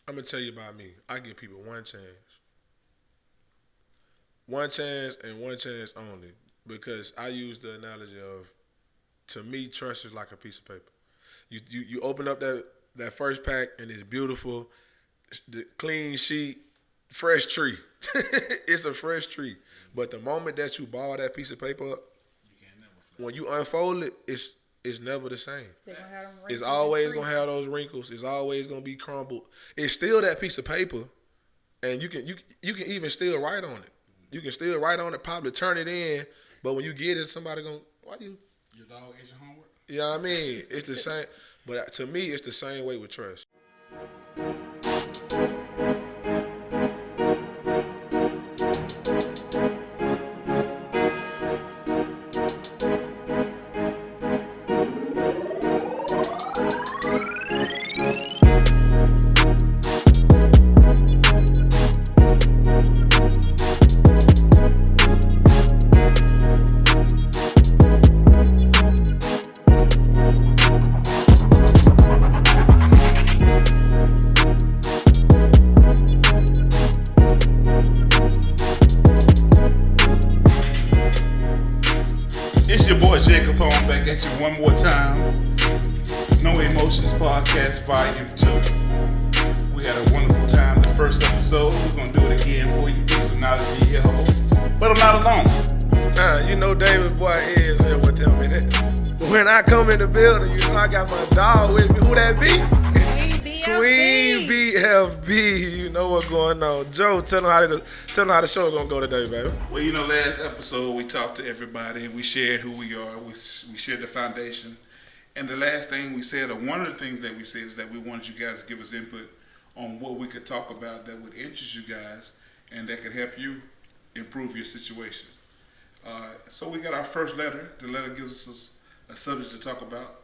I'm gonna tell you about me. I give people one chance and one chance only, because I use the analogy of, to me, trust is like a piece of paper. You open up that first pack and it's beautiful, the clean sheet, fresh tree. It's a fresh tree. But the moment that you ball that piece of paper up, when you unfold it, it's never the same. It's always gonna have those wrinkles. It's always gonna be crumbled. It's still that piece of paper, and you can even still write on it. You can still write on it, probably turn it in. But when you get it, somebody gonna, why you? Your dog ate your homework. You know what I mean? It's the same. But to me, it's the same way with trust. It's your boy Jacob Home back at you one more time. No Emotions Podcast Volume 2. We had a wonderful time the first episode. We're going to do it again for you. Peace and knowledge in your home. But I'm not alone. You know David boy is here with him. When I come in the building, you know I got my dog with me. Who that be? Queen BFB. You know what's going on. Joe, tell them how the show's gonna go today, baby. Well, you know, last episode we talked to everybody. We shared who we are. We shared the foundation. And the last thing we said, or one of the things that we said, is that we wanted you guys to give us input on what we could talk about that would interest you guys and that could help you improve your situation. So we got our first letter. The letter gives us a subject to talk about.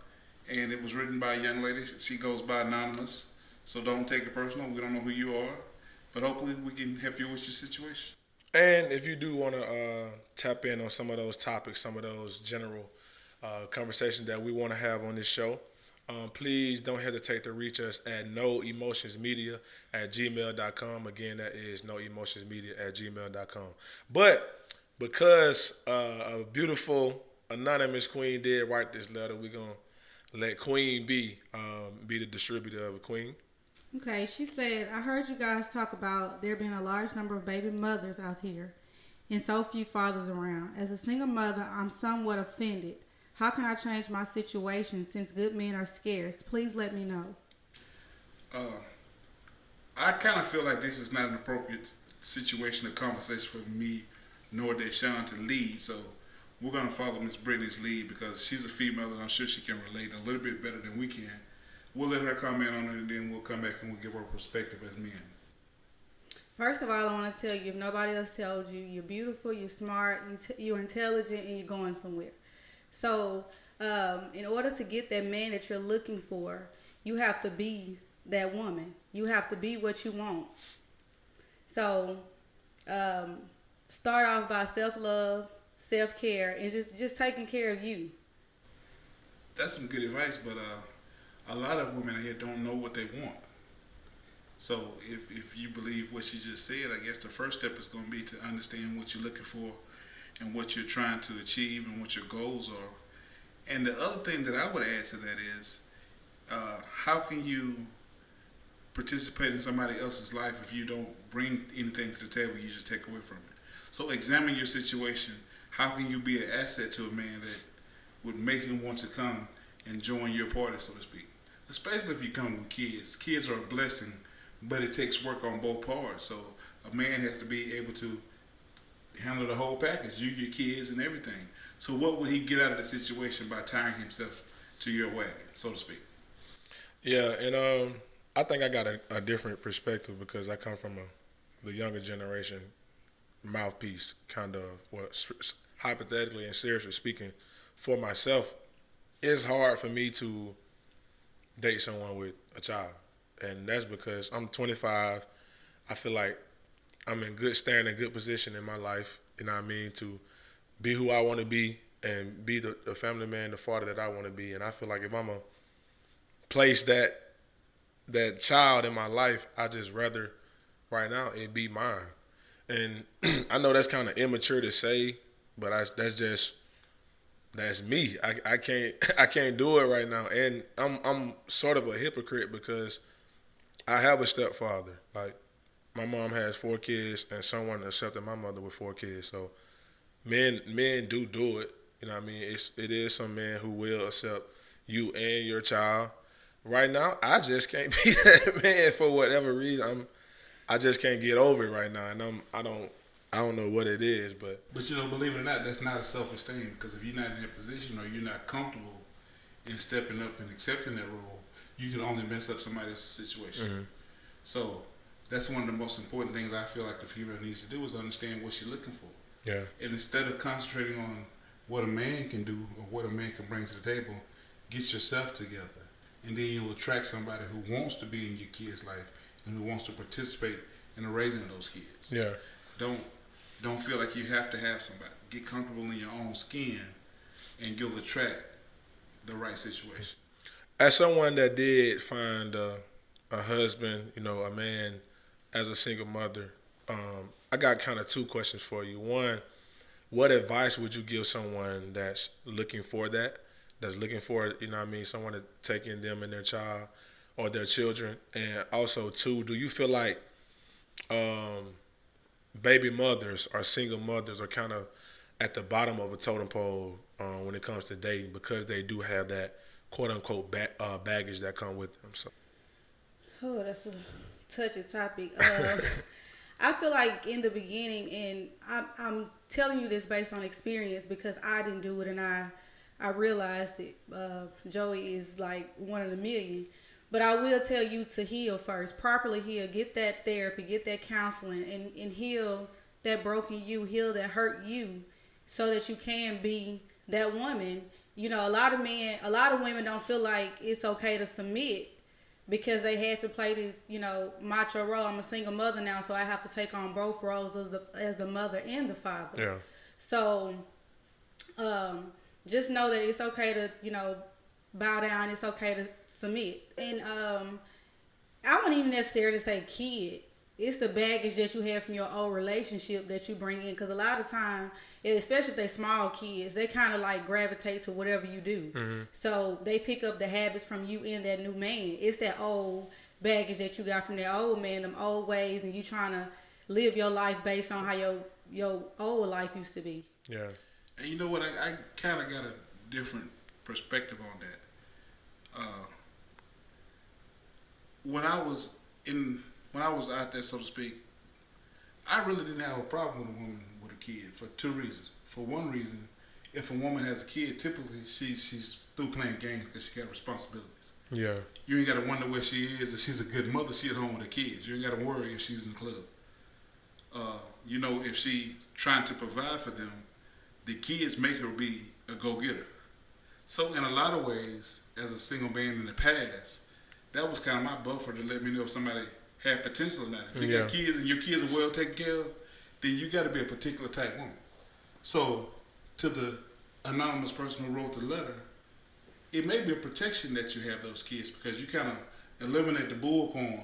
And it was written by a young lady. She goes by Anonymous. So don't take it personal. We don't know who you are. But hopefully we can help you with your situation. And if you do want to tap in on some of those topics, some of those general conversations that we want to have on this show, please don't hesitate to reach us at noemotionsmedia@gmail.com. Again, that is noemotionsmedia@gmail.com. But because a beautiful anonymous queen did write this letter, we're going to let Queen be the distributor of a Queen. Okay, she said, I heard you guys talk about there being a large number of baby mothers out here and so few fathers around. As a single mother, I'm somewhat offended. How can I change my situation since good men are scarce? Please let me know. I kind of feel like this is not an appropriate situation or conversation for me nor Deshaun to lead. So we're going to follow Miss Brittany's lead because she's a female and I'm sure she can relate a little bit better than we can. We'll let her comment on it and then we'll come back and we'll give her perspective as men. First of all, I want to tell you, if nobody else tells you, you're beautiful, you're smart, you're intelligent, and you're going somewhere. So in order to get that man that you're looking for, you have to be that woman. You have to be what you want. So start off by self-love, self-care, and just taking care of you. That's some good advice, but a lot of women out here don't know what they want. So if you believe what she just said, I guess the first step is going to be to understand what you're looking for and what you're trying to achieve and what your goals are. And the other thing that I would add to that is, how can you participate in somebody else's life if you don't bring anything to the table, you just take away from it? So examine your situation. How can you be an asset to a man that would make him want to come and join your party, so to speak? Especially if you come with kids. Kids are a blessing, but it takes work on both parts. So a man has to be able to handle the whole package, you, your kids, and everything. So what would he get out of the situation by tying himself to your wagon, so to speak? Yeah, and I think I got a different perspective because I come from the younger generation mouthpiece, kind of, hypothetically and seriously speaking, for myself, it's hard for me to date someone with a child. And that's because I'm 25. I feel like I'm in good position in my life, you know what I mean, to be who I want to be and be the family man, the father that I want to be. And I feel like if I'm going to place that that child in my life, I just rather right now it be mine. And I know that's kind of immature to say, but that's me. I can't do it right now, and I'm sort of a hypocrite because I have a stepfather. Like my mom has 4 kids, and someone accepted my mother with 4 kids. So men do it. You know what I mean? It is some men who will accept you and your child. Right now, I just can't be that man for whatever reason. I just can't get over it right now, and I don't know what it is, but you know, believe it or not, that's not a self-esteem, because if you're not in that position or you're not comfortable in stepping up and accepting that role, you can only mess up somebody else's situation. Mm-hmm. So that's one of the most important things I feel like the female needs to do is understand what she's looking for. Yeah. And instead of concentrating on what a man can do or what a man can bring to the table, get yourself together. And then you'll attract somebody who wants to be in your kid's life and who wants to participate in the raising of those kids. Yeah. Don't feel like you have to have somebody. Get comfortable in your own skin, and you'll attract the right situation. As someone that did find a husband, you know, a man as a single mother, I got kind of 2 questions for you. One, what advice would you give someone that's looking for that? That's looking for, you know what I mean, someone to take in them and their child or their children? And also, 2, do you feel like baby mothers or single mothers are kind of at the bottom of a totem pole when it comes to dating because they do have that quote-unquote baggage that come with them? So. Oh, that's a touchy topic. I feel like in the beginning, and I'm telling you this based on experience because I didn't do it, and I realized that Joey is like one of the million. But I will tell you to heal first, properly heal, get that therapy, get that counseling, and heal that broken you, heal that hurt you, so that you can be that woman. You know, a lot of women don't feel like it's okay to submit because they had to play this, you know, macho role. I'm a single mother now, so I have to take on both roles as the mother and the father. Yeah. So, just know that it's okay to, you know, bow down. It's okay to submit. And I wouldn't even necessarily say kids. It's the baggage that you have from your old relationship that you bring in. Because a lot of time, especially if they're small kids, they kind of like gravitate to whatever you do. Mm-hmm. So they pick up the habits from you and that new man. It's that old baggage that you got from that old man, them old ways, and you trying to live your life based on how your old life used to be. Yeah. And you know what? I kind of got a different perspective on that. When I was out there, so to speak, I really didn't have a problem with a woman with a kid for 2 reasons. For one reason, if a woman has a kid, typically she's through playing games because she got responsibilities. Yeah. You ain't got to wonder where she is. If she's a good mother, she at home with the kids. You ain't got to worry if she's in the club. You know, if she trying to provide for them, the kids make her be a go-getter. So in a lot of ways, as a single man in the past, that was kind of my buffer to let me know if somebody had potential or not. If you got kids and your kids are well taken care of, then you got to be a particular type woman. So to the anonymous person who wrote the letter, it may be a protection that you have those kids because you kind of eliminate the bullhorn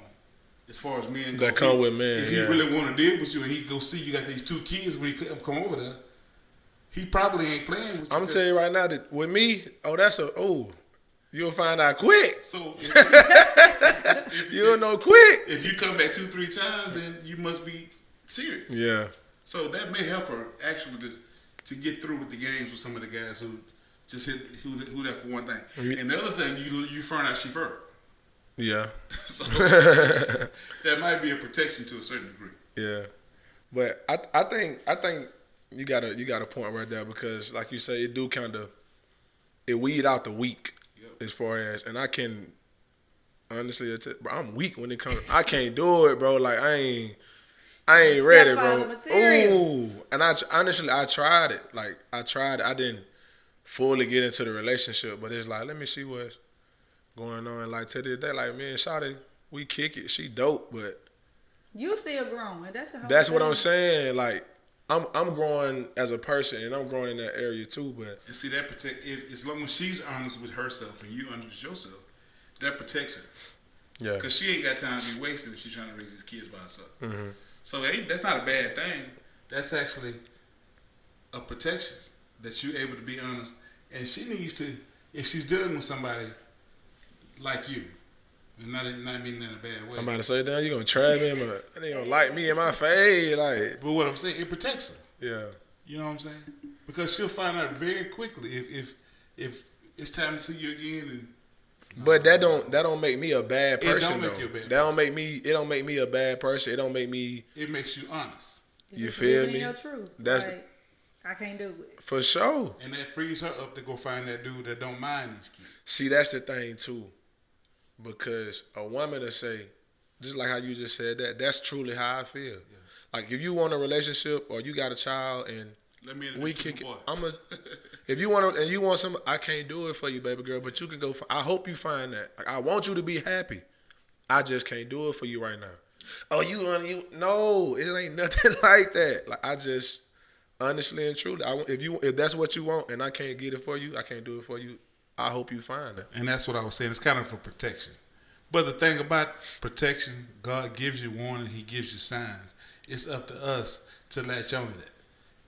as far as men go. That come with men. If he really want to deal with you and he go see you got these 2 kids when he come over there, he probably ain't playing with you. I'm telling you right now that with me, you'll find out quick. So you'll know quick. If you come back 2-3 times, then you must be serious. Yeah. So that may help her actually to get through with the games with some of the guys who just hit who that for one thing. And the other thing, you find out she fertile. Yeah. So that might be a protection to a certain degree. Yeah. But I think you got a point right there because, like you say, it do kind of weed out the weak as far as, and I can honestly, bro, I'm weak when it comes. I can't do it, bro. Like I ain't ready, bro. Ooh, and I tried it. Like I tried it. I didn't fully get into the relationship, but it's like, let me see what's going on. Like to this day, like me and Shawty, we kick it. She dope, but you still growing. That's what I'm saying. Like. I'm growing as a person, and I'm growing in that area too. But and see that as long as she's honest with herself and you honest with yourself, that protects her. Yeah. Because she ain't got time to be wasted if she's trying to raise these kids by herself. Mm-hmm. So that's not a bad thing. That's actually a protection that you're able to be honest. And she needs to, if she's dealing with somebody like you, and not meaning in a bad way. I'm about to say, damn, you gonna trap him, or they gonna like me in my face, like. But what I'm saying, it protects her. Yeah. You know what I'm saying? Because she'll find out very quickly if it's time to see you again. And but that don't make me a bad person. It don't make you a bad person. That don't make me. It don't make me a bad person. It don't make me. It makes you honest. You just feel living me? in your truth. That's like, I can't do it. For sure. And that frees her up to go find that dude that don't mind these kids. See, that's the thing too, because a woman to say, just like how you just said that, that's truly how I feel. Yeah. Like if you want a relationship or you got a child and we kick it, if you want to and you want some, I can't do it for you, baby girl, but you can go. I hope you find that. Like, I want you to be happy. I just can't do it for you right now. Oh, no, it ain't nothing like that. Like I just. Honestly and truly, if that's what you want and I can't get it for you, I can't do it for you. I hope you find it. And that's what I was saying. It's kind of for protection. But the thing about protection, God gives you warning. He gives you signs. It's up to us to latch on to that.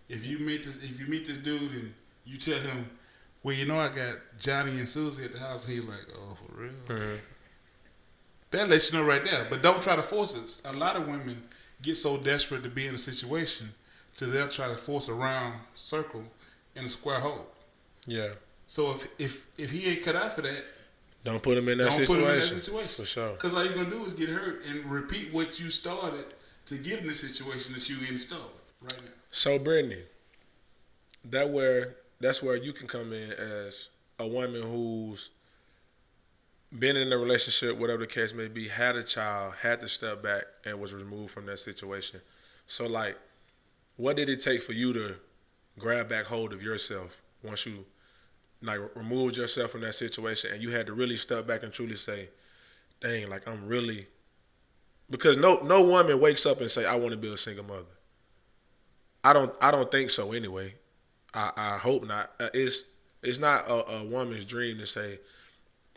If you meet this dude and you tell him, well, you know, I got Johnny and Susie at the house, and he's like, oh, for real? Mm-hmm. That lets you know right there. But don't try to force it. A lot of women get so desperate to be in a situation till they'll try to force a round circle in a square hole. Yeah. So if he ain't cut out for that, don't put him in that situation. Don't put him in that situation. For sure. Because all you're going to do is get hurt and repeat what you started to get in the situation that you in start with right now. So, Brittany, that's where you can come in as a woman who's been in a relationship, whatever the case may be, had a child, had to step back, and was removed from that situation. So, like, what did it take for you to grab back hold of yourself once you like removed yourself from that situation and you had to really step back and truly say, dang, like I'm really, because no woman wakes up and say, I want to be a single mother. I don't think so anyway. I hope not. It's not a woman's dream to say,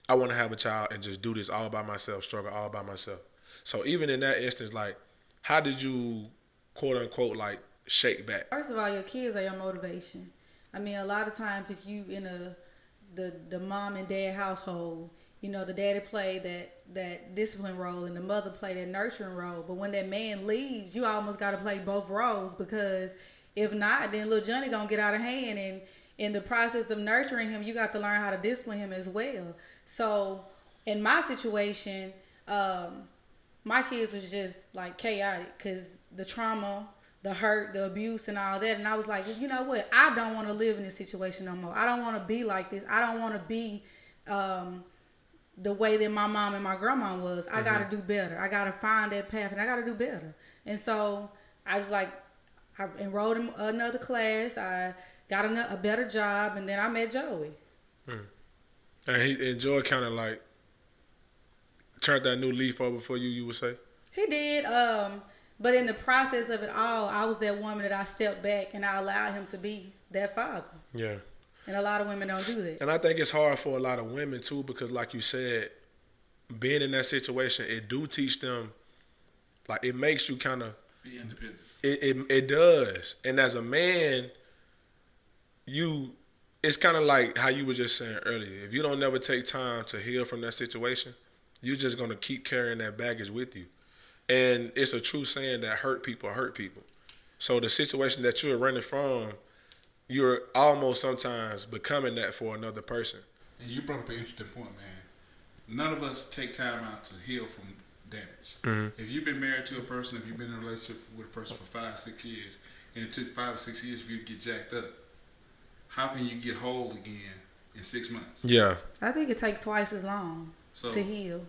I want to have a child and just do this all by myself, struggle all by myself. So even in that instance, like, how did you, quote unquote, like, shake back? First of all, your kids are your motivation. I mean, a lot of times if you in the mom and dad household, you know, the daddy played that discipline role and the mother played that nurturing role. But when that man leaves, you almost got to play both roles, because if not, then little Johnny gonna get out of hand, and in the process of nurturing him, you got to learn how to discipline him as well. So in my situation, my kids was just like chaotic because the trauma, the hurt, the abuse, and all that. And I was like, you know what? I don't want to live in this situation no more. I don't want to be like this. I don't want to be the way that my mom and my grandma was. I got to do better. I got to find that path, and I got to do better. And so I was like, I enrolled in another class. I got a better job, and then I met Joey. And Joey kind of like turned that new leaf over for you, you would say? He did. But in the process of it all, I was that woman that I stepped back and I allowed him to be that father. Yeah. And a lot of women don't do that. And I think it's hard for a lot of women too, because like you said, being in that situation, it do teach them, like it makes you kind of be independent. It does. And as a man, it's kind of like how you were just saying earlier. If you don't never take time to heal from that situation, you're just going to keep carrying that baggage with you. And it's a true saying that hurt people hurt people. So the situation that you're running from, you're almost sometimes becoming that for another person. And you brought up an interesting point, man. None of us take time out to heal from damage. Mm-hmm. If you've been married to a person, if you've been in a relationship with a person for 5-6 years, and it took 5 or 6 years for you to get jacked up, how can you get whole again in 6 months? Yeah. I think it takes twice as long to heal.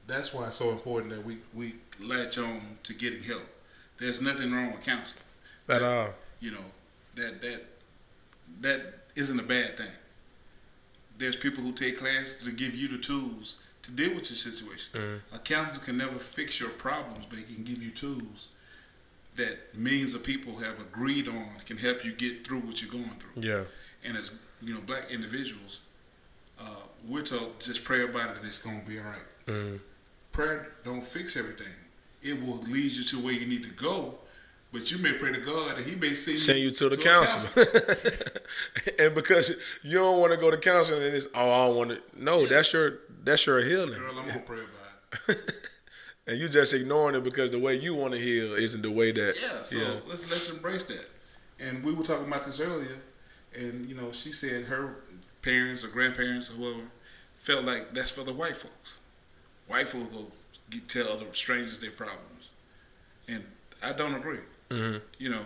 That's why it's so important that we latch on to getting help. There's nothing wrong with counseling. At all. You know, that isn't a bad thing. There's people who take classes to give you the tools to deal with your situation. Mm-hmm. A counselor can never fix your problems, but he can give you tools that millions of people have agreed on can help you get through what you're going through. Yeah. And as you know, black individuals, we're told just pray about it and it's gonna be all right. prayer don't fix everything. It will lead you to where you need to go, but you may pray to God and He may send you to the counselor. And because you don't want to go to counseling, and it's I don't want to. No, that's your healing. Girl, I'm gonna pray about it. And you just ignoring it because the way you want to heal isn't the way that. Yeah. So let's embrace that. And we were talking about this earlier, and she said her parents or grandparents or whoever felt like that's for the white folks. White folks go tell other strangers their problems, and I don't agree. Mm-hmm.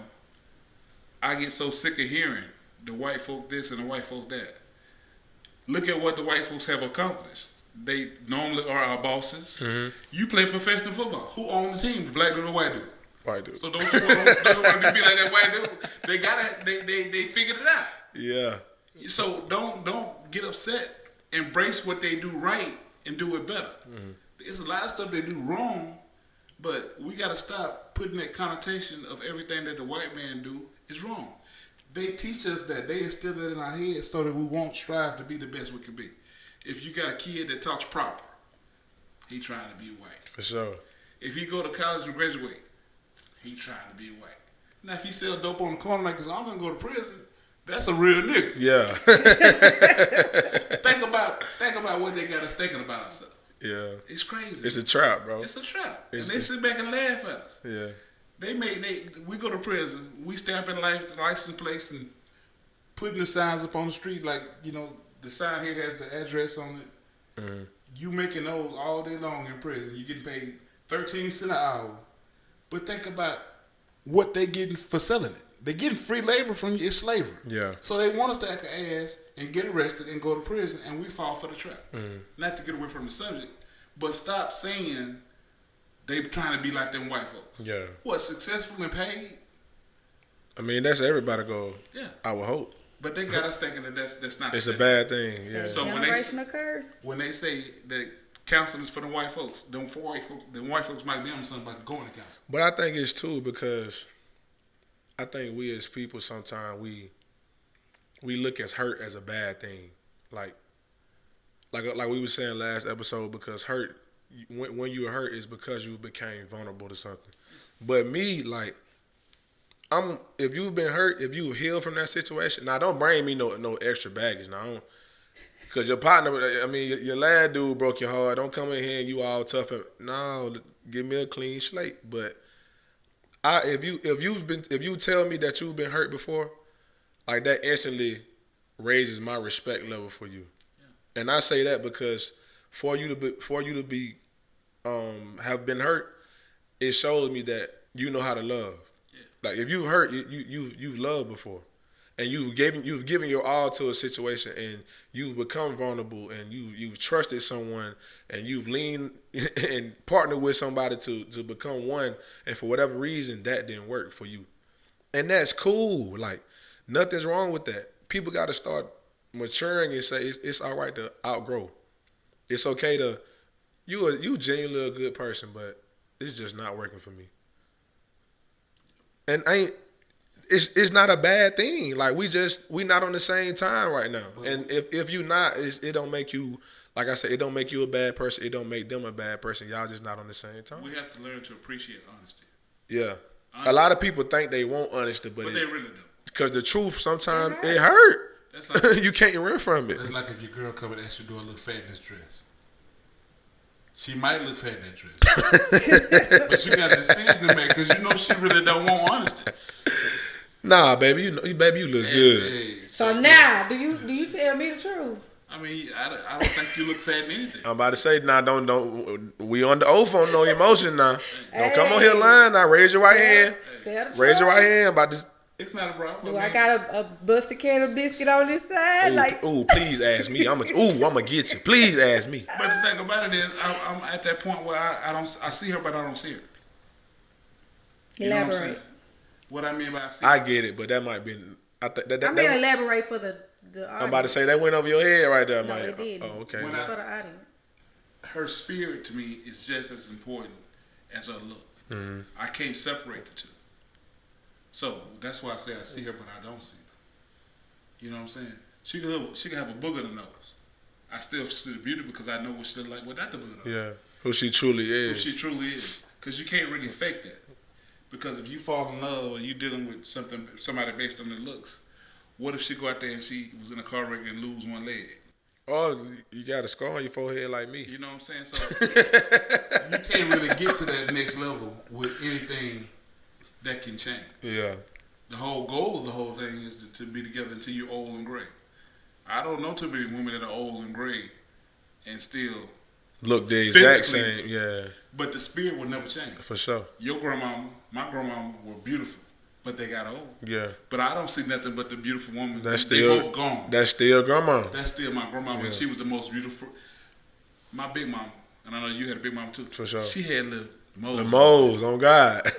I get so sick of hearing the white folk this and the white folk that. Look at what the white folks have accomplished. They normally are our bosses. Mm-hmm. You play professional football. Who owns the team? The black dude or white dude? White dude. So don't you want to be like that white dude? They figured it out. Yeah. So don't get upset. Embrace what they do right and do it better. Mm-hmm. There's a lot of stuff they do wrong, but we got to stop putting that connotation of everything that the white man do is wrong. They teach us that. They instill it in our heads so that we won't strive to be the best we can be. If you got a kid that talks proper, he trying to be white. For sure. If he go to college and graduate, he trying to be white. Now, if he sell dope on the corner like this, I'm going to go to prison, that's a real nigga. Yeah. Think about what they got us thinking about ourselves. Yeah. It's crazy. It's a trap, bro. It's a trap. And they sit back and laugh at us. Yeah. We go to prison, we stamp in license plates and putting the signs up on the street like, the sign here has the address on it. Mm-hmm. You making those all day long in prison. You getting paid 13 cents an hour. But think about what they getting for selling it. They getting free labor from you. It's slavery. Yeah. So they want us to act an ass and get arrested and go to prison, and we fall for the trap. Mm-hmm. Not to get away from the subject, but stop saying they trying to be like them white folks. Yeah. What, successful and paid? I mean, that's everybody goal. Yeah. I would hope. But they got us thinking that that's not. It's a bad thing. Yeah. So when they say that counseling is for the white folks, the white folks might be on something about going to counseling. But I think it's too because I think we as people sometimes we look at hurt as a bad thing, like we were saying last episode, because hurt when you hurt is because you became vulnerable to something. But me, like, if you've been hurt, if you healed from that situation, now don't bring me no extra baggage. Now, because your partner, I mean, your lad dude broke your heart. Don't come in here and you all tough. No, give me a clean slate. But if you tell me that you've been hurt before, like that instantly raises my respect level for you. Yeah. And I say that because for you to be have been hurt, it shows me that you know how to love. Like if you hurt, you've loved before, and you've given your all to a situation, and you've become vulnerable, and you've trusted someone, and you've leaned and partnered with somebody to become one, and for whatever reason that didn't work for you, and that's cool. Like nothing's wrong with that. People got to start maturing and say it's all right to outgrow. It's okay to you genuinely a good person, but it's just not working for me. And it's not a bad thing. Like we not on the same time right now. And if you not, it don't make you, like I said, it don't make you a bad person. It don't make them a bad person. Y'all just not on the same time. We have to learn to appreciate honesty. Yeah. A lot of people think they want honesty, but they really don't. Because the truth sometimes it hurt. That's like you can't run from it. It's like if your girl come and ask you to do a little fat in this dress. She might look fat in that dress, but you got a decision to make because you know she really don't want honesty. Nah, baby, you look good. Hey, so now, do you tell me the truth? I mean, I don't think you look fat in anything. I'm about to say, nah, don't. We on the oath on no emotion now. Don't come on here lying now. Raise your right hand. Raise your right hand. About this. It's not a problem. Do I got a busted can of biscuit on this side? Please ask me. I'm gonna get you. Please ask me. But the thing about it is, I'm at that point where I see her, but I don't see her. You know Elaborate. What I mean by I see her. I get it, but that might be. I'm gonna elaborate for the audience. I'm about to say that went over your head right there, no, Mike. it didn't. Oh, okay. It's for the audience. Her spirit to me is just as important as her look. Mm-hmm. I can't separate the two. So that's why I say I see her, but I don't see her. You know what I'm saying? She could have a booger in the nose. I still see the beauty because I know what she look like without the booger. Yeah. Who she truly Who is. she truly is. Because you can't really fake that. Because if you fall in love or you dealing with somebody based on their looks, what if she go out there and she was in a car wreck and lose one leg? Oh, you got a scar on your forehead like me. You know what I'm saying? So you can't really get to that next level with anything that can change. Yeah. The whole goal of the whole thing is to be together until you're old and gray. I don't know too many women that are old and gray and still look the exact same. Yeah. But the spirit will never change. For sure. Your grandmama, my grandmama were beautiful, but they got old. Yeah. But I don't see nothing but the beautiful woman. They both gone. That's still grandma. That's still my grandmama, and she was the most beautiful. My big mama, and I know you had a big mama too. For sure. She had little moles. The moles, on God.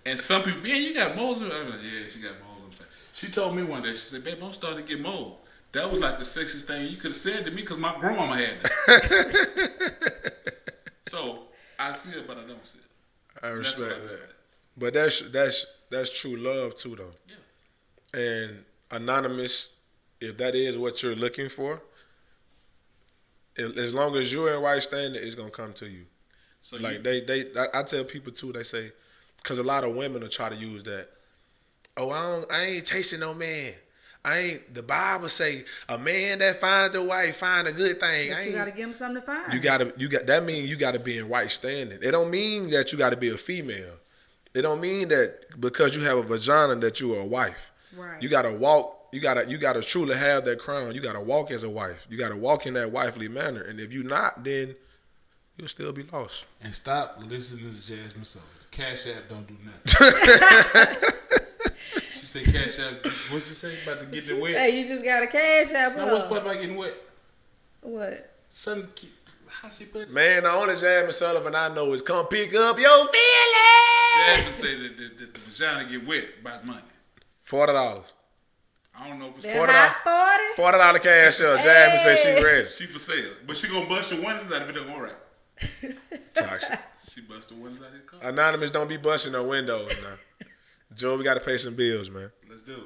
And some people, man, you got moles. I'm like, yeah, she got moles on the face. She told me one day, she said, babe, I'm starting to get moles. That was like the sexiest thing you could have said to me because my grandmama had that. So I see it, but I don't see it. I respect that. But that's true love too, though. Yeah. And anonymous, if that is what you're looking for, as long as you're in right standing, it's gonna come to you. So like I tell people too. They say, because a lot of women will try to use that. Oh, I ain't chasing no man. The Bible say a man that findeth a wife find a good thing. But you gotta give him something to find. That means you gotta be in right standing. It don't mean that you gotta be a female. It don't mean that because you have a vagina that you are a wife. Right. You gotta walk. You gotta truly have that crown. You gotta walk as a wife. You gotta walk in that wifely manner. And if you're not, then you'll still be lost. And stop listening to Jasmine Sullivan. Cash App don't do nothing. She said Cash App. What she say about to get it wet? Hey, you just got a Cash App. Now what's part about getting wet? What? Something. How she put it? Man, the only Jasmine Sullivan I know is come pick up your feelings. Jasmine said that the vagina get wet by money. $40. I don't know if it's $40 cash up. Jasmine said she ready. She for sale, but she gonna bust your windows out if it don't go right. Toxic. She bust the windows out of the car. Anonymous don't be busting no windows now. Joe, we gotta pay some bills, man. Let's do it.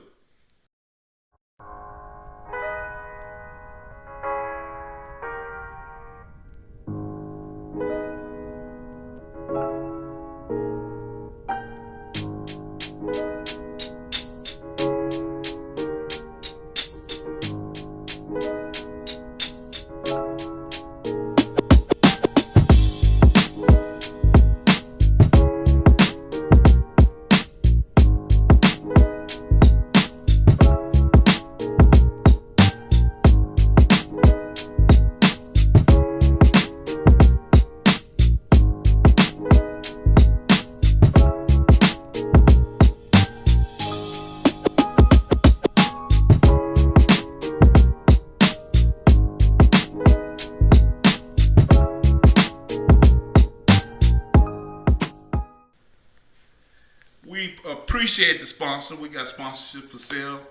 We appreciate the sponsor. We got sponsorship for sale.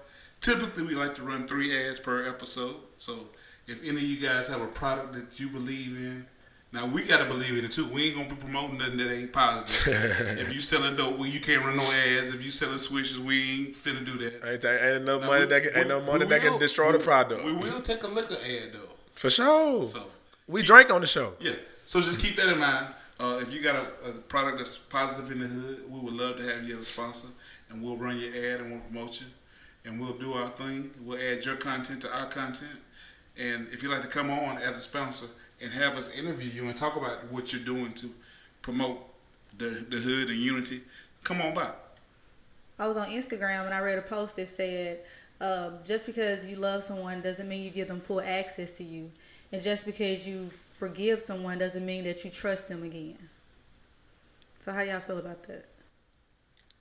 Typically, we like to run 3 ads per episode. So if any of you guys have a product that you believe in, now we got to believe in it too. We ain't going to be promoting nothing that ain't positive. If you selling dope, you can't run no ads. If you selling switches, we ain't finna do that. Ain't no money that can destroy the product. We will take a liquor ad though. For sure. So we drink on the show. Yeah. So just keep that in mind. If you got a product that's positive in the hood, we would love to have you as a sponsor, and we'll run your ad and we'll promote you, and we'll do our thing. We'll add your content to our content, and if you'd like to come on as a sponsor and have us interview you and talk about what you're doing to promote the hood and unity, come on by. I was on Instagram and I read a post that said, just because you love someone doesn't mean you give them full access to you, and just because you forgive someone doesn't mean that you trust them again. So how y'all feel about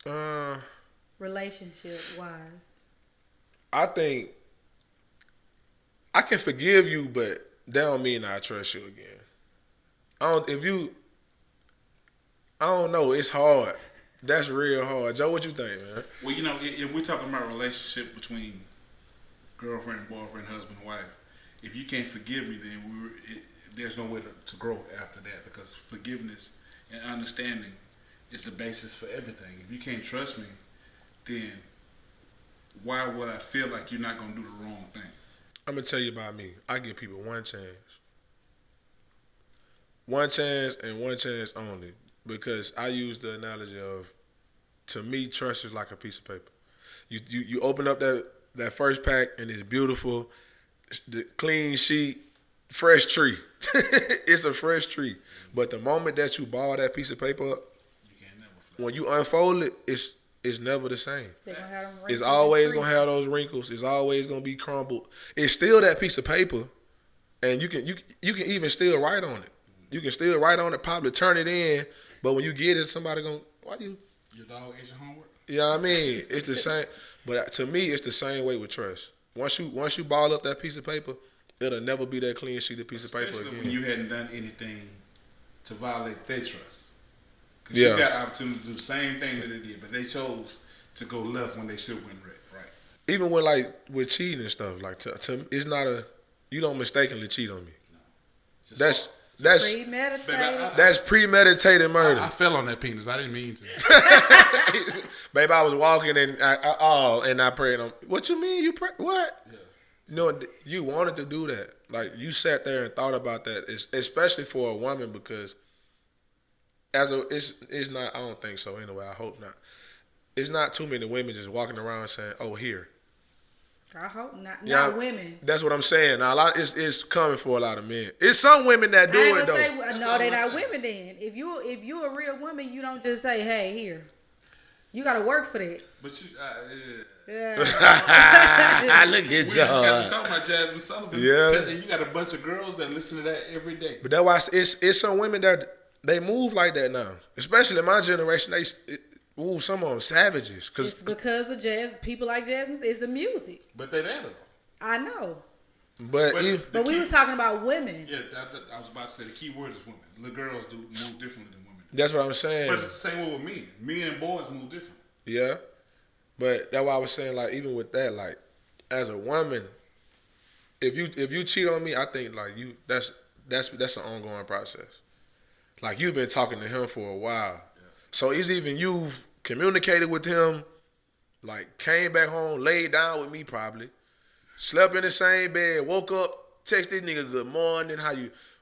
that? Relationship wise. I think I can forgive you, but that don't mean I trust you again. I don't know. It's hard. That's real hard. Joe, what you think, man? Well, if we're talking about a relationship between girlfriend, boyfriend, husband, wife, if you can't forgive me, then there's no way to grow after that, because forgiveness and understanding is the basis for everything. If you can't trust me, then why would I feel like you're not going to do the wrong thing? I'm going to tell you about me. I give people one chance. one chance and one chance only, because I use the analogy of, to me, trust is like a piece of paper. You open up that first pack and it's beautiful, the clean sheet, fresh tree. It's a fresh tree. But the moment that you ball that piece of paper up, You can't never flip. when you unfold it, it's never the same. They gonna have them It's wrinkles always and gonna have those wrinkles. It's always gonna be crumbled. It's still that piece of paper, and you can even still write on it. You can still write on it, probably turn it in. But when you get it, somebody gonna, why you? Your dog ate your homework. You know what I mean? It's the same. But to me, it's the same way with trust. Once you ball up that piece of paper, it'll never be that clean sheet of piece of paper Especially again. when you hadn't done anything to violate their trust. Because Yeah. you got the opportunity to do the same thing that they did, but they chose to go left when they should have went right. Even with cheating and stuff, like to it's not a, you don't mistakenly cheat on me. Just That's premeditated. Baby, that's premeditated murder. I fell on that penis. I didn't mean to. Babe, I was walking and I prayed on. What you mean? You pray? What? Yeah. You know, you wanted to do that. Like, you sat there and thought about that, especially for a woman, because it's not. I don't think so. Anyway, I hope not. It's not too many women just walking around saying, "Oh, here." I hope not. Yeah, Not women. That's what I'm saying. Now, it's coming for a lot of men. It's some women that do I ain't it though. gonna say That's no. what They I'm not saying. women. Then if you a real woman, you don't just say, "Hey, here." You gotta work for that. But you, Yeah. Look at we just got to y'all. talk about Jasmine Sullivan. Yeah. You got a bunch of girls that listen to that every day. But that's why it's some women that they move like that now. Especially in my generation, some of them savages. It's because of people like Jasmine. It's the music. But they there though. I know. But But we was talking about women. Yeah, I was about to say the key word is women. Little girls do move differently than women. that's what I'm saying. But it's the same way with men. Men and boys move different. Yeah. But that's why I was saying, like, even with that, like, as a woman, if you cheat on me, I think like that's an ongoing process. Like, you've been talking to him for a while. Yeah. So it's even you've communicated with him, like, came back home, laid down with me probably, slept in the same bed, woke up, text this nigga good morning,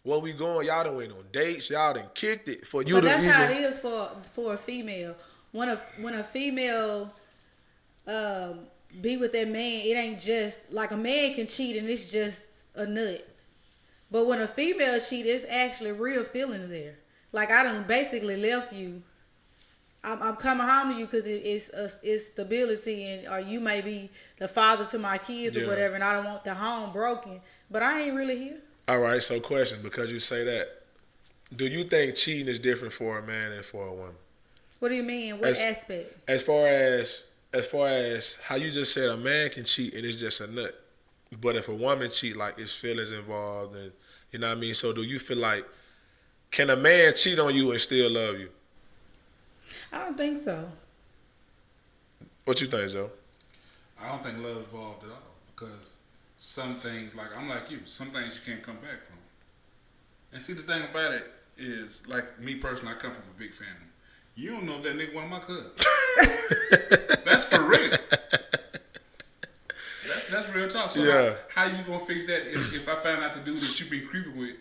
where we going? Y'all done went on dates, y'all done kicked it for you But to that's even. how it is for a female. When a female be with that man, it ain't just like a man can cheat and it's just a nut. But when a female cheat, it's actually real feelings there. Like, I done basically left you. I'm coming home to you because it's stability, and or you may be the father to my kids or Yeah. whatever, and I don't want the home broken. But I ain't really here. All right, so question, because you say that, do you think cheating is different for a man and for a woman? What do you mean? What aspect? As far as how you just said, a man can cheat and it's just a nut. But if a woman cheat, like, it's feelings involved, and you know what I mean? So do you feel like, can a man cheat on you and still love you? I don't think so. What you think, Joe? I don't think love involved at all because some things, like I'm like you, some things you can't come back from. And see, the thing about it is, like me personally, I come from a big family. You don't know if that nigga one of my cousins. That's for real. That's real talk. So Yeah. how you gonna fix that if I found out the dude that you been creeping with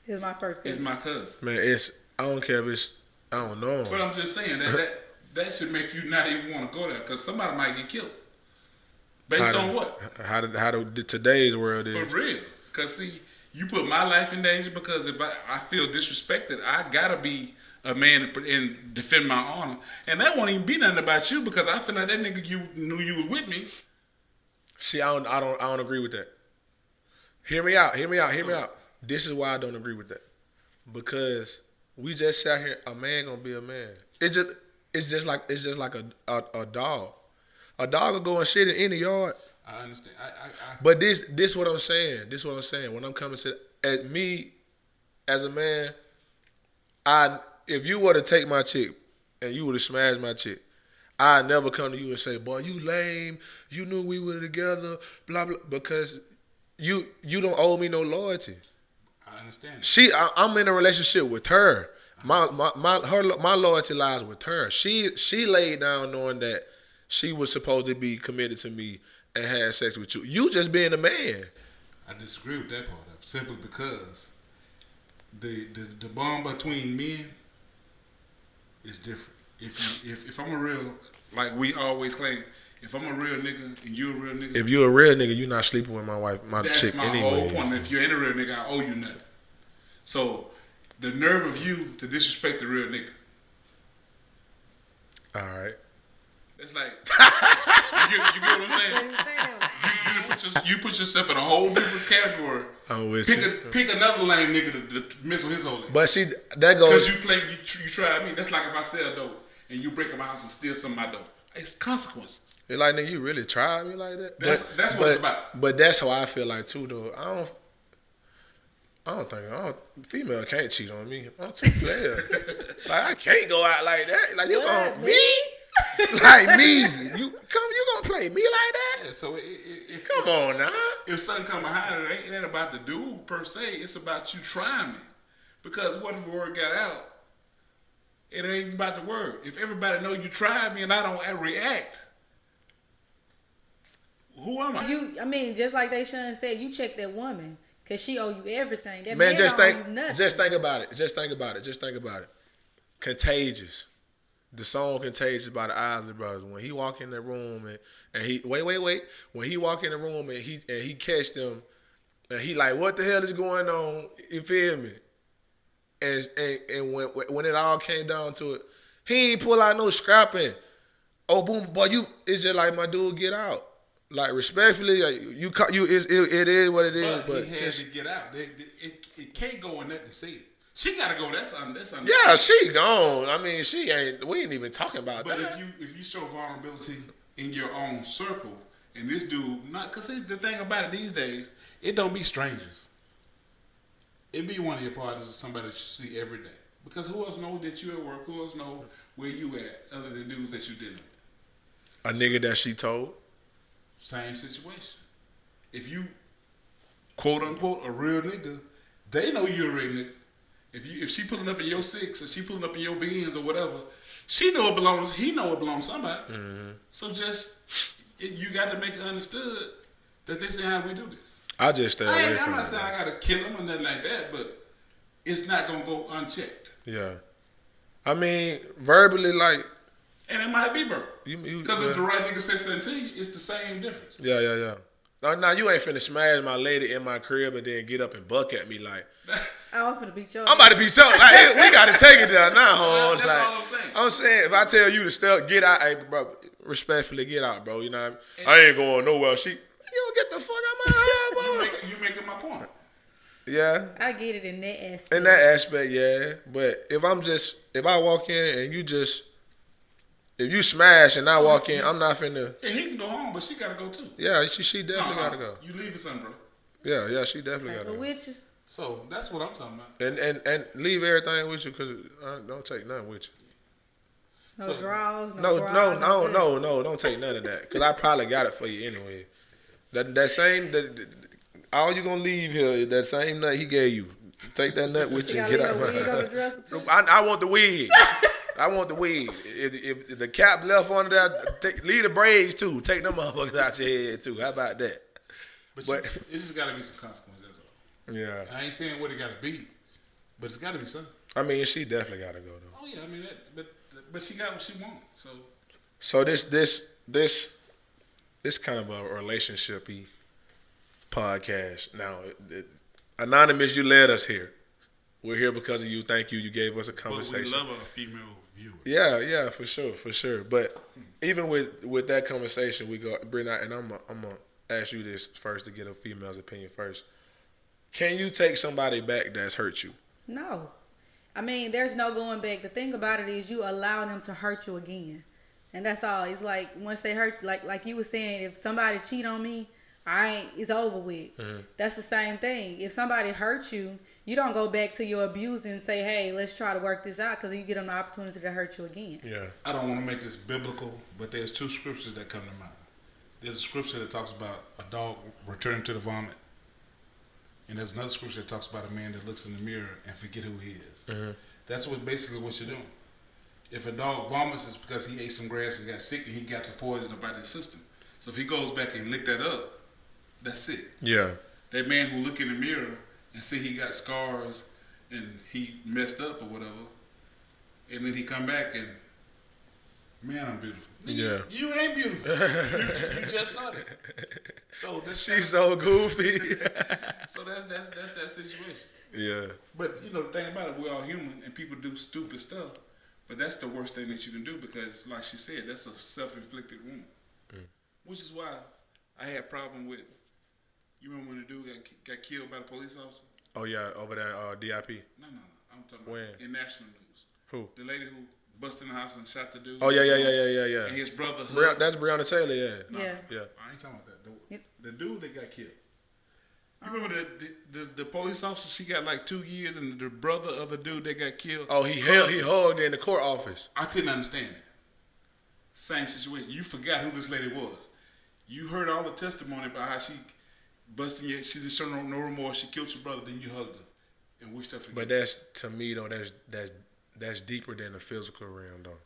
It's my first is cousin. my cousin? Man, I don't care if it's, I don't know. But I'm just saying that should make you not even want to go there because somebody might get killed. Based on what? How today's world For is. real. Because, see, you put my life in danger because if I feel disrespected, I got to be a man and defend my honor. And that won't even be nothing about you because I feel like that nigga you knew you was with me. See, I don't agree with that. Hear me out. This is why I don't agree with that. Because we just sat here, a man gonna be a man. It's just like a dog. A dog will go and shit in any yard. I understand. But this what I'm saying. This what I'm saying. When I'm coming to at me as a man, if you were to take my chick and you were to smash my chick, I never come to you and say, "Boy, you lame. You knew we were together." Blah blah. Because you don't owe me no loyalty. I understand. I'm in a relationship with her. My loyalty lies with her. She laid down knowing that she was supposed to be committed to me and had sex with you. You just being a man. I disagree with that part of it, simply because the bond between men is different. If I'm a real, like we always claim, if I'm a real nigga and you a real nigga, if you a real nigga, you not sleeping with my wife, my that's chick my anyway. whole point. If you ain't a real nigga, I owe you nothing. So the nerve of you to disrespect the real nigga. All right. It's like you get what I'm saying. You put yourself in a whole different category. I'm with Pick another lame nigga to mess with his whole life. But see, that goes. Because you tried me. That's like if I sell dope and you break up my house and steal some of my dope. It's consequences. It's like, nigga, you really tried me like that? That's what it's about. But that's how I feel like too, though. Female can't cheat on me. I'm too player. Like, I can't go out like that. Like, you gonna me? Like me? You gonna play me like that? Yeah, so come on now. If something come behind it, it ain't about the dude per se. It's about you trying me. Because what if the word got out? It ain't even about the word. If everybody know you tried me and I don't react, who am I? I mean, just like Deshaun said, you check that woman because she owe you everything. That man, man don't owe you nothing. Just think about it. Just think about it. Contagious. The song "Contagious" by the Isley Brothers. When he walk in the room and he wait. When he walk in the room and he catch them, and he like, what the hell is going on? You feel me? And when it all came down to it, he ain't pull out no scrapping. Oh boom, boy, it's just like, my dude, get out. Like, respectfully, like, it is what it is. But he had to get out. It can't go in nothing said. She gotta go. That's yeah, she gone. I mean, we ain't even talking about that. But if you show vulnerability in your own circle, and this dude because the thing about it these days, it don't be strangers. It be one of your partners or somebody that you see every day. Because who else know that you at work? Who else know where you at other than dudes that you dealing with? A nigga that she told. Same situation. If you quote unquote a real nigga, they know you're a real nigga. If she pulling up in your 6 or she pulling up in your Benz or whatever, he know it belongs to somebody. Mm-hmm. So you got to make it understood that this is how we do this. I just stay away from it. I'm not saying I got to kill him or nothing like that, but it's not going to go unchecked. Yeah. I mean, verbally, like... And it might be verbal. Because if the right nigga says something to you, it's the same difference. Yeah. Now you ain't finna smash my lady in my crib and then get up and buck at me like... I'm finna beat you up. I'm about to beat you up. Like, we got to take it there now, hon. That's like, all I'm saying. I'm saying, if I tell you to still get out, hey, bro, respectfully get out, bro. You know what I mean? I ain't going nowhere. You don't get the fuck out my house, bro. You making my point. Yeah. I get it in that aspect. In that aspect, yeah. But if I walk in and if you smash and I walk in, I'm not finna. Yeah, he can go home, but she gotta go too. Yeah, she definitely gotta go. You leave it something, bro. Yeah, she definitely gotta go. With you. So that's what I'm talking about. And leave everything with you, because I don't take nothing with you. No draws. No, don't take none of that, because I probably got it for you anyway. That same all you gonna leave here is that same nut he gave you. Take that nut with you and get out of my house. I want the wig. I want the wig. If the cap left under there, leave the braids too. Take them motherfuckers out your head too. How about that? But it just gotta be some consequences. That's all. Yeah. I ain't saying what it gotta be, but it's gotta be something. I mean, she definitely gotta go though. Oh yeah, I mean but she got what she wants. So this kind of a relationship-y podcast. Now, Anonymous, you led us here. We're here because of you. Thank you. You gave us a conversation. But we love our female viewers. Yeah, for sure. But even with that conversation, we go, Brittany, and I'm gonna ask you this first to get a female's opinion first. Can you take somebody back that's hurt you? No. I mean, there's no going back. The thing about it is you allow them to hurt you again. And that's all. It's like once they hurt, like you were saying, if somebody cheat on me, it's over with. Mm-hmm. That's the same thing. If somebody hurts you, you don't go back to your abuse and say, hey, let's try to work this out, because you get them the opportunity to hurt you again. Yeah. I don't want to make this biblical, but there's 2 scriptures that come to mind. There's a scripture that talks about a dog returning to the vomit. And there's another scripture that talks about a man that looks in the mirror and forget who he is. Mm-hmm. That's basically what you're doing. If a dog vomits, it's because he ate some grass and got sick and he got the poison up out his system. So if he goes back and lick that up, that's it. Yeah. That man who look in the mirror and see he got scars and he messed up or whatever, and then he come back and, man, I'm beautiful. Yeah. You ain't beautiful. you just saw that. So She's so goofy. So that's that situation. Yeah. But the thing about it, we're all human and people do stupid stuff. But that's the worst thing that you can do because, like she said, that's a self-inflicted wound. Which is why I had a problem with. You remember when the dude got killed by the police officer? Oh yeah, over there, DIP. No. I'm talking about in national news. Who? The lady who busted in the house and shot the dude. Oh yeah. And his brother. That's Breonna Taylor. Yeah. No, Yeah. I ain't talking about that. The dude that got killed. You remember the police officer? She got like 2 years, and the brother of the dude that got killed. Oh, he hugged in the court office. I couldn't understand it. Same situation. You forgot who this lady was. You heard all the testimony about how she busted you. She didn't show no remorse. She killed your brother. Then you hugged her and wished her forgiveness. But that's, to me though, that's deeper than the physical realm though.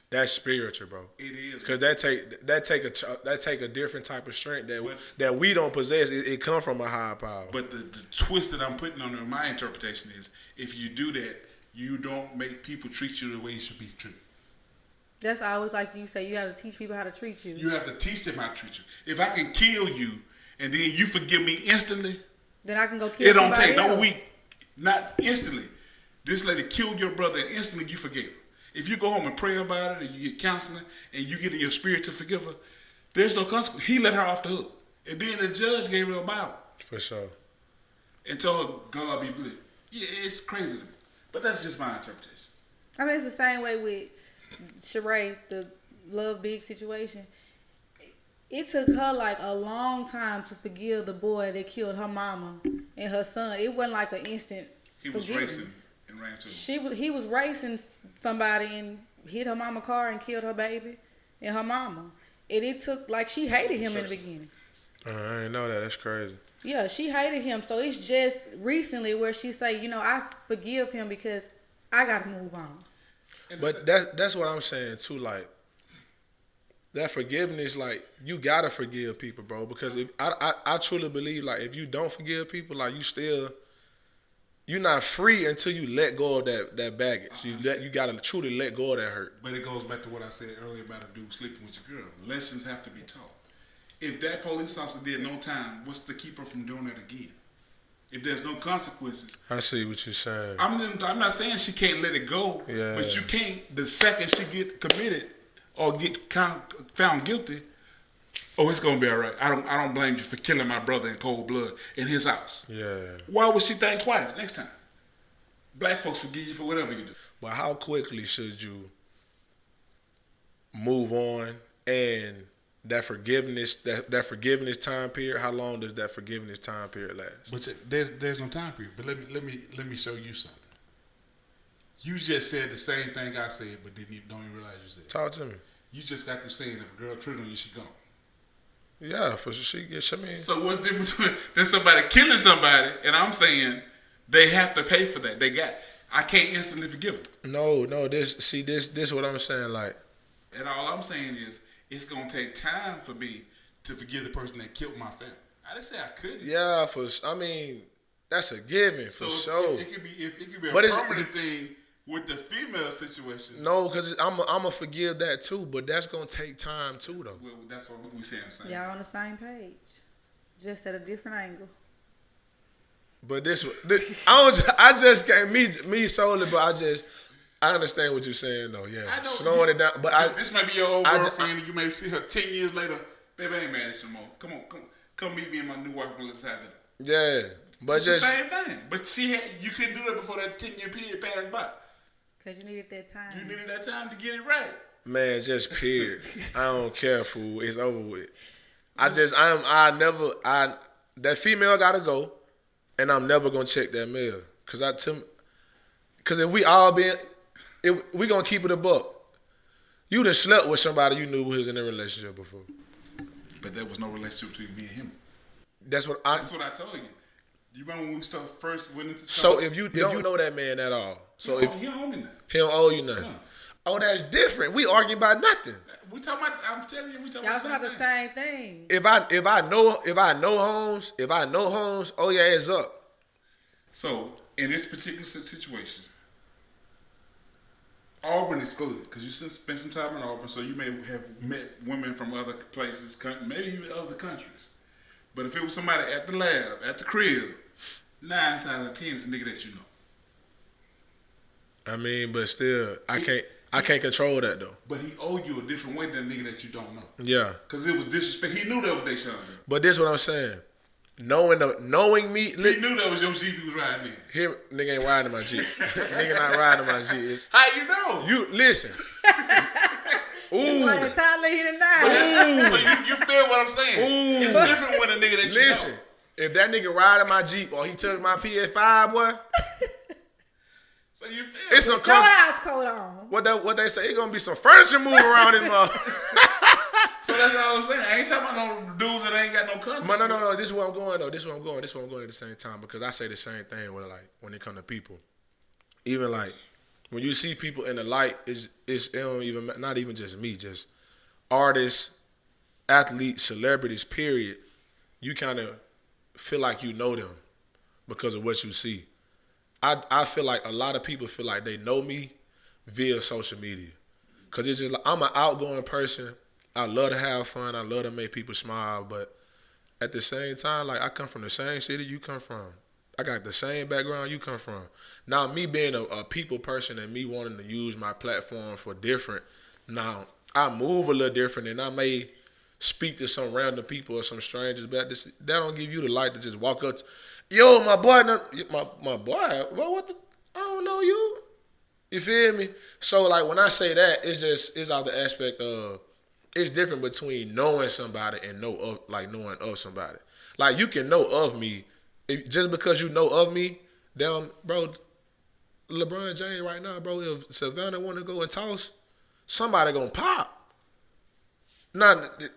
That's spiritual, bro. It is, because that take a different type of strength that we don't possess. It comes from a higher power. But the twist that I'm putting on it, my interpretation is, if you do that, you don't make people treat you the way you should be treated. That's always like you say. You have to teach people how to treat you. You have to teach them how to treat you. If I can kill you and then you forgive me instantly, then I can go kill somebody else. It don't take no week, not instantly. This lady killed your brother and instantly you forgave her. If you go home and pray about it and you get counseling and you get in your spirit to forgive her, there's no consequence. He let her off the hook. And then the judge gave her a Bible. For sure. And told her, God be blessed. Yeah, it's crazy to me. But that's just my interpretation. I mean, it's the same way with Sheree, the Love Big situation. It took her like a long time to forgive the boy that killed her mama and her son. It wasn't like an instant He was racing and ran to him. He was racing somebody and hit her mama car and killed her baby and her mama. And it took, like, she hated him in the beginning. I didn't know that. That's crazy. Yeah, she hated him. So it's just recently where she say, I forgive him because I got to move on. But that's what I'm saying too. Like, that forgiveness, like, you gotta forgive people, bro. Because if I truly believe, like, if you don't forgive people, like, you're not free until you let go of that baggage. You gotta truly let go of that hurt. But it goes back to what I said earlier about a dude sleeping with your girl. Lessons have to be taught. If that police officer did no time, what's to keep her from doing that again? If there's no consequences. I see what you're saying. I'm not saying she can't let it go, but you can't, the second she get committed or get found guilty, it's gonna be all right. I don't blame you for killing my brother in cold blood in his house. Yeah. Why would she think twice next time? Black folks forgive you for whatever you do. But how quickly should you move on, and that forgiveness time period? How long does that forgiveness time period last? But there's no time period. But let me show you something. You just said the same thing I said, but don't even realize you said it. Talk to me. You just got to saying if a girl treated on you, she gone. Yeah, for sure. So what's different than somebody killing somebody? And I'm saying they have to pay for that. I can't instantly forgive them. No. This is what I'm saying. Like, and all I'm saying is it's gonna take time for me to forgive the person that killed my family. I didn't say I couldn't. Yeah, that's a given for sure. It could be a permanent thing with the female situation. No, because I'm a forgive that too, but that's gonna take time too, though. Well, that's what we saying. Y'all on the same page, just at a different angle. But I just can't me solely, but I understand what you're saying though. Yeah, I know, slowing it down. But this might be your old girlfriend, and you may see her 10 years later. Baby, I ain't mad at you no more. Come meet me and my new wife on the side. Yeah, but it's the same thing. But you couldn't do that before that 10-year period passed by. Cause you needed that time. You needed that time to get it right. Man, just period. I don't care, fool. It's over with. That female gotta go, and I'm never gonna check that mail. Cause if we all we gonna keep it a buck. You done slept with somebody you knew was in a relationship before. But there was no relationship between me and him. That's what I told you. You remember when we first went into So if you don't know that man at all, so he don't owe me nothing. He don't owe you nothing. No. Oh, that's different. We arguing about nothing. We talking about. I'm telling you, we talking about the same thing. If I know Holmes, oh yeah, it's up. So in this particular situation, Auburn excluded, because you spent some time in Auburn, so you may have met women from other places, maybe even other countries. But if it was somebody at the lab, at the crib, 9 out of 10 is a nigga that you know. I mean, but still, I can't control that though. But he owed you a different way than a nigga that you don't know. Yeah. Because it was disrespect. He knew that was Deshaun. But this is what I'm saying. Knowing me, he knew that was your Jeep he was riding in. Him, nigga ain't riding my Jeep. Nigga not riding my Jeep. How you know? You listen. Ooh. By the time he denied. So you feel what I'm saying? Ooh. It's different when a nigga that you listen. know. If that nigga riding my Jeep or he took my PS5, boy. So you feel it's some your house coat on. What they say? It's gonna be some furniture moving around this motherfucker. So that's all I'm saying. I ain't talking about no dude that ain't got no contact. No. This is where I'm going though. This is where I'm going at the same time because I say the same thing with like when it come to people. Even like when you see people in the light, it don't even not even just me, just artists, athletes, celebrities. Period. You kind of feel like you know them because of what you see. I feel like a lot of people feel like they know me via social media. Cause it's just like I'm an outgoing person. I love to have fun. I love to make people smile. But at the same time, like I come from the same city you come from. I got the same background you come from. Now me being a people person and me wanting to use my platform for different. Now I move a little different and I may speak to some random people or some strangers, but that don't give you the light to just walk up to, yo, my boy, my boy, what the, I don't know you. You feel me? So like when I say that, it's out the aspect of, it's different between knowing somebody and knowing of somebody. Like you can know of me, just because you know of me, damn, bro, LeBron James right now, bro, if Savannah want to go and toss, somebody gonna pop. Not, it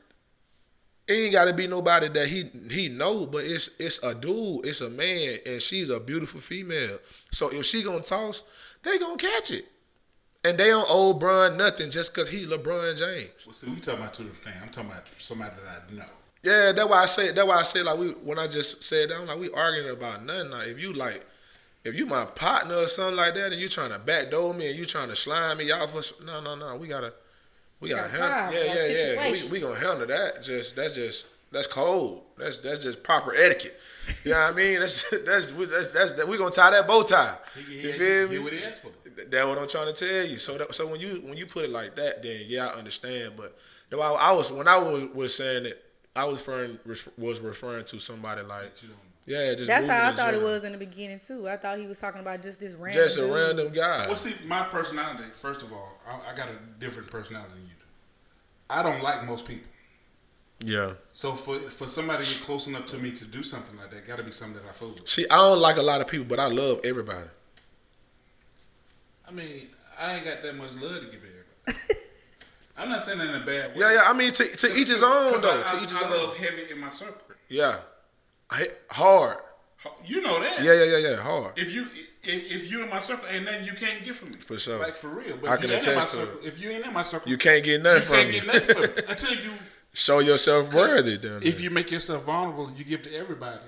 ain't gotta be nobody that he know, but it's a dude, it's a man, and she's a beautiful female. So if she gonna toss, they gonna catch it. And they don't owe Bron nothing just because he's LeBron James. Well, see, we talking about two different things. I'm talking about somebody that I know. Yeah, that's why I say like when I just said that, I'm like we arguing about nothing. Like if you my partner or something like that and you trying to backdoor me and you trying to slime me out for no, we gotta handle. Yeah. We gonna handle that. That's cold. That's just proper etiquette. You know what I mean? That's we gonna tie that bow tie. You feel me? What he asked for. That's what I'm trying to tell you. So when you put it like that, then yeah, I understand. But when I was saying it, I was referring to somebody like yeah, just that's how I thought general. it was in the beginning too. I thought he was talking about just this random. Just a random guy. Well, see, my personality. First of all, I got a different personality than you do. I don't like most people. Yeah. So for somebody to get close enough to me to do something like that, got to be something that I fool with. See, I don't like a lot of people, but I love everybody. I mean, I ain't got that much love to give everybody. I'm not saying that in a bad way. Yeah. I mean, to each his own though. To each his own. I love heavy in my circle. Yeah. Hard. You know that. Yeah. Hard. If you in my circle, ain't nothing you can't get from me. For sure. Like for real. But I if can you ain't in my attest to circle, if you ain't in my circle, you can't get nothing from me. You can't get nothing from me until you show yourself worthy. Then if you make yourself vulnerable, and you give to everybody,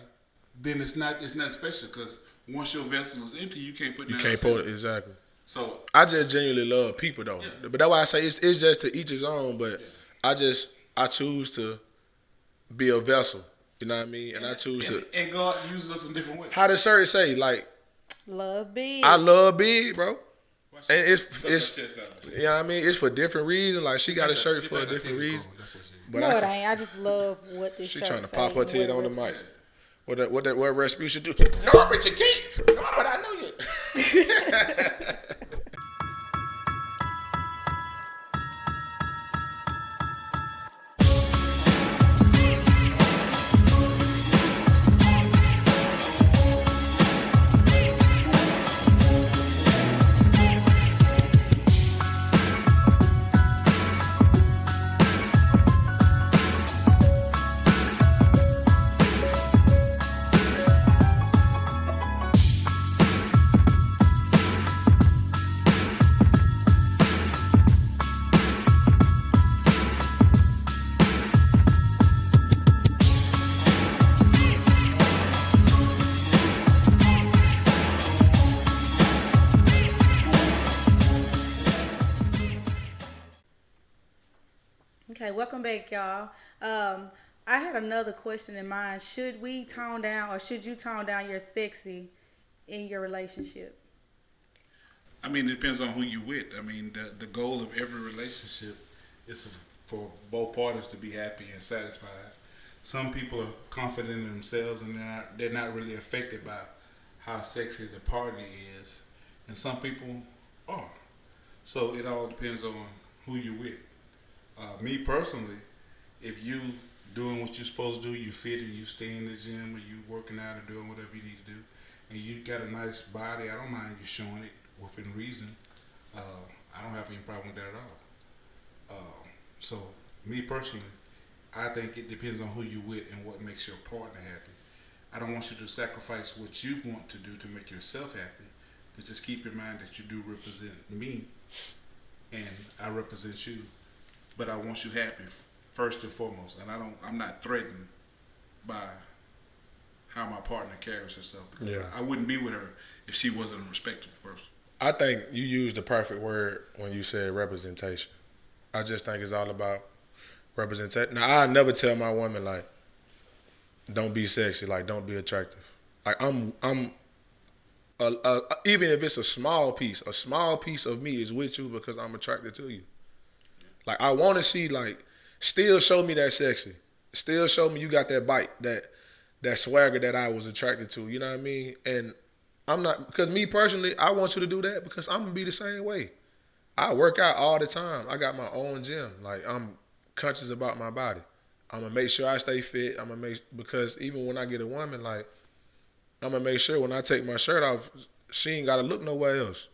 then it's not special because once your vessel is empty, you can't put. You can't put it exactly. So I just genuinely love people though. Yeah. But that's why I say it's just to each his own. But yeah. I choose to be a vessel. You know what I mean? And I choose to. And God uses us in different ways. How does shirt say like? Love big. I love big, bro. And it's you know what I mean? It's for different reasons. Like she got a shirt for a different reason. But no, it ain't. I just love what this shirt She trying to say pop her titty on the mic. What Rasputia do? Norbert, you can't. Norbert, I know you. Okay, welcome back, y'all. I had another question in mind. Should we tone down, or should you tone down your sexy in your relationship? I mean, it depends on who you with. I mean, the goal of every relationship is for both parties to be happy and satisfied. Some people are confident in themselves and they're not really affected by how sexy the partner is, and some people are. So it all depends on who you with. Me personally, if you doing what you're supposed to do, you fit and you stay in the gym or you working out or doing whatever you need to do, and you got a nice body, I don't mind you showing it within reason. I don't have any problem with that at all. So me personally, I think it depends on who you with and what makes your partner happy. I don't want you to sacrifice what you want to do to make yourself happy, but just keep in mind that you do represent me and I represent you. But I want you happy first and foremost, and I'm not threatened by how my partner carries herself, because I wouldn't be with her if she wasn't a respectful person. I think you used the perfect word when you said representation. I just think it's all about representation. Now, I never tell my woman, like, don't be sexy, like, don't be attractive. Like, I'm even if it's a small piece of me is with you because I'm attracted to you. Like, I want to see, like, still show me that sexy. Still show me you got that bite, that swagger that I was attracted to. You know what I mean? And I'm not, because me personally, I want you to do that because I'm going to be the same way. I work out all the time. I got my own gym. Like, I'm conscious about my body. I'm going to make sure I stay fit. Because even when I get a woman, like, I'm going to make sure when I take my shirt off, she ain't got to look nowhere else.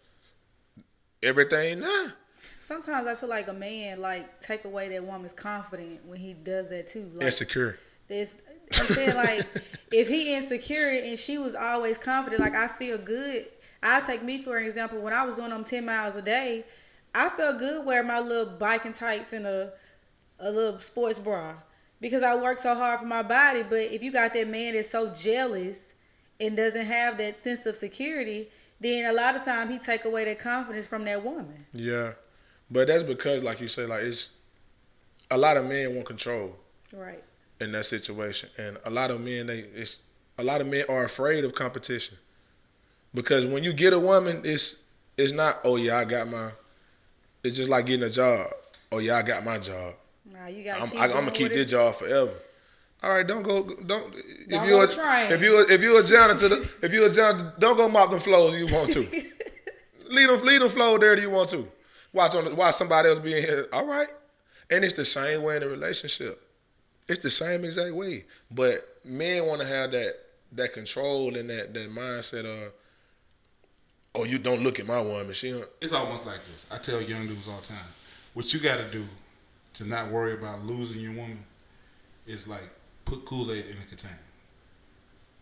Everything, nah. Sometimes I feel like a man, like, take away that woman's confidence when he does that too. Like, insecure. I'm saying, like, if he insecure and she was always confident, like, I feel good. I'll take me for an example. When I was doing them 10 miles a day, I felt good wearing my little biking tights and a little sports bra because I worked so hard for my body. But if you got that man that's so jealous and doesn't have that sense of security, then a lot of times he take away that confidence from that woman. Yeah. But that's because, like you say, like, it's a lot of men want control. Right. In that situation. And a lot of men are afraid of competition. Because when you get a woman, it's not, oh yeah, it's just like getting a job. Oh yeah, I got my job. Nah, you gotta I'm gonna keep this job forever. All right, if you're a janitor, don't go mop them floors if you want to. leave them floor there if you want to. Watch somebody else be in here. All right. And it's the same way in a relationship. It's the same exact way. But men want to have that control and that mindset of, oh, you don't look at my woman. It's almost like this. I tell young dudes all the time, what you got to do to not worry about losing your woman is, like, put Kool-Aid in a container.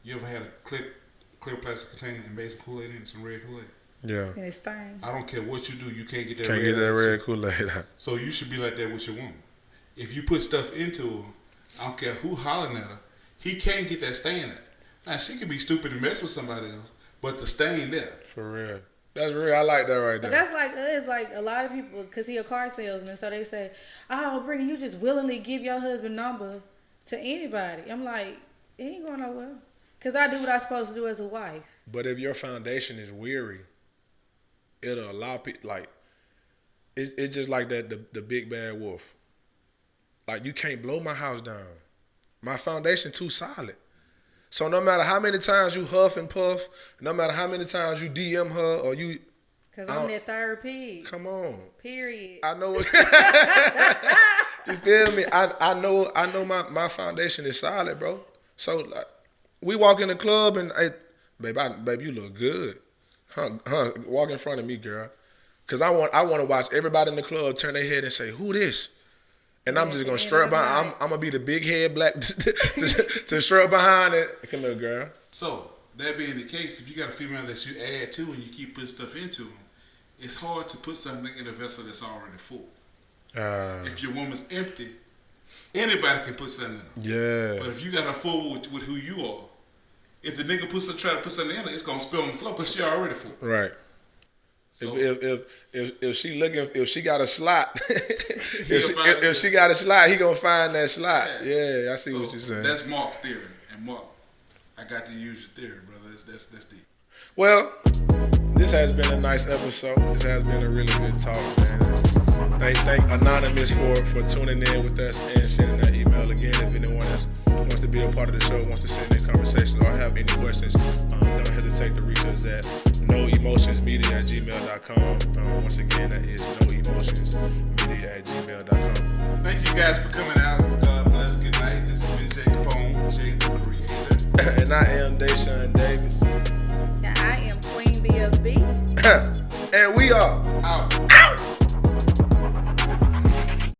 You ever had a clear plastic container and made some Kool-Aid in it, some red Kool-Aid? Yeah. And it's stained. I don't care what you do, you can't get that red Kool-Aid out. So you should be like that with your woman. If you put stuff into her, I don't care who hollering at her, he can't get that stain out. Now, she can be stupid and mess with somebody else, but the stain there. For real. That's real. I like that right there. But that's like us. Like, a lot of people, because he a car salesman, so they say, oh, Brittany, you just willingly give your husband number to anybody. I'm like, it ain't going nowhere. Because I do what I'm supposed to do as a wife. But if your foundation is weary, it'll allow people, like, it's just like that, the big bad wolf. Like, you can't blow my house down. My foundation too solid. So no matter how many times you huff and puff, no matter how many times you DM her or you... Because I'm that third pig. Come on. Period. I know it. You feel me? I know my foundation is solid, bro. So, like, we walk in the club and, hey, babe, you look good. Walk in front of me, girl. Because I want to watch everybody in the club turn their head and say, who this? And I'm just going to strut behind. I'm going to be the big head black to strut behind it. Come here, girl. So, that being the case, if you got a female that you add to and you keep putting stuff into them, it's hard to put something in a vessel that's already full. If your woman's empty, anybody can put something in them. Yeah. But if you got her full with who you are, if the nigga try to put something in her, it's going to spill on the floor because she already full. Right. So if she looking, if she got a slot, if she got a slot, he gonna find that slot. Yeah, I see what you're saying. That's Mark's theory, and Mark, I got to use your theory, brother. That's deep. Well, this has been a nice episode. This has been a really good talk, man. Thank Anonymous for tuning in with us and sending that email again. If anyone else wants to be a part of the show, wants to send in conversations or have any questions, don't hesitate to reach us at noemotionsmedia@gmail.com. Once again, that is noemotionsmedia@gmail.com. Thank you guys for coming out. God bless. Good night. This has been Jay Capone, Jay the Creator. And I am Deshaun Davis. And I am Queen BFB. And we are out.